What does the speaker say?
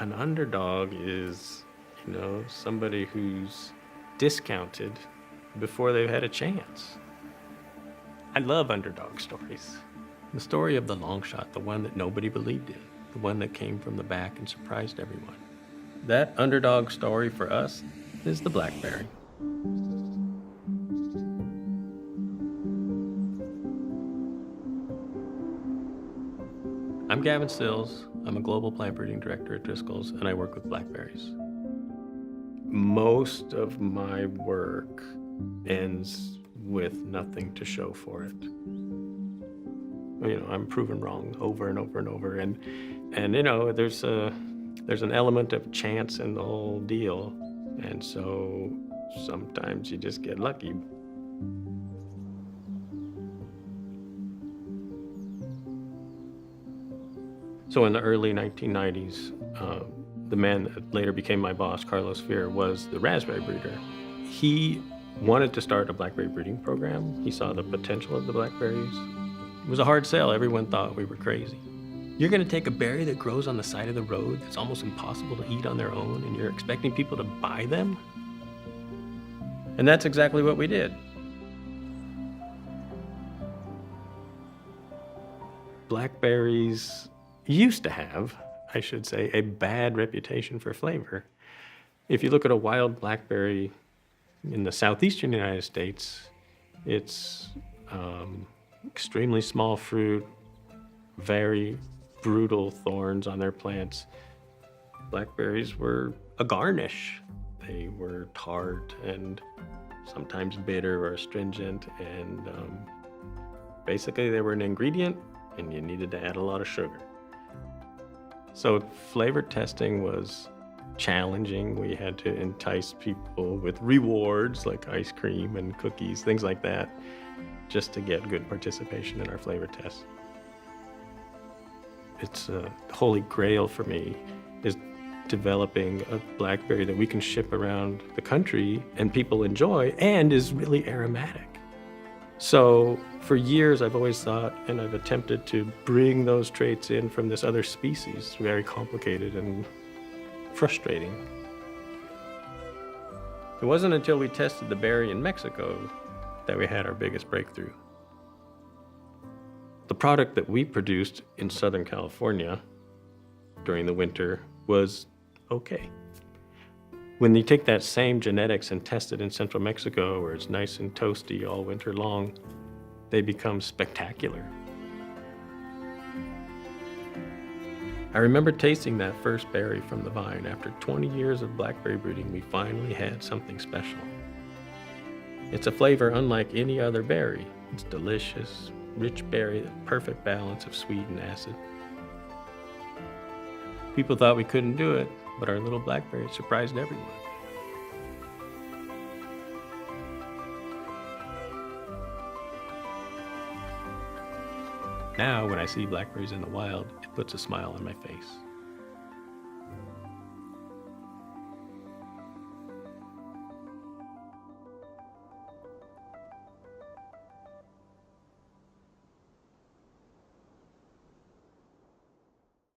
An underdog is, somebody who's discounted before they've had a chance. I love underdog stories. The story of the long shot, the one that nobody believed in, the one that came from the back and surprised everyone. That underdog story for us is the blackberry. I'm Gavin Stills. I'm a global plant breeding director at Driscoll's, and I work with blackberries. Most of my work ends with nothing to show for it. I'm proven wrong over and over and over, and there's an element of chance in the whole deal, and so sometimes you just get lucky. So in the early 1990s, the man that later became my boss, Carlos Fear, was the raspberry breeder. He wanted to start a blackberry breeding program. He saw the potential of the blackberries. It was a hard sell. Everyone thought we were crazy. You're gonna take a berry that grows on the side of the road that's almost impossible to eat on their own, and you're expecting people to buy them? And that's exactly what we did. Blackberries used to have, I should say, a bad reputation for flavor. If you look at a wild blackberry in the southeastern United States, it's extremely small fruit, very brutal thorns on their plants. Blackberries were a garnish. They were tart and sometimes bitter or astringent, and basically they were an ingredient and you needed to add a lot of sugar. So flavor testing was challenging. We had to entice people with rewards like ice cream and cookies, things like that, just to get good participation in our flavor tests. It's a holy grail for me, is developing a blackberry that we can ship around the country and people enjoy and is really aromatic. So for years, I've always thought, and I've attempted to bring those traits in from this other species, very complicated and frustrating. It wasn't until we tested the berry in Mexico that we had our biggest breakthrough. The product that we produced in Southern California during the winter was okay. When you take that same genetics and test it in central Mexico, where it's nice and toasty all winter long, they become spectacular. I remember tasting that first berry from the vine. After 20 years of blackberry breeding, we finally had something special. It's a flavor unlike any other berry. It's delicious, rich berry, the perfect balance of sweet and acid. People thought we couldn't do it, but our little blackberry surprised everyone. Now, when I see blackberries in the wild, it puts a smile on my face.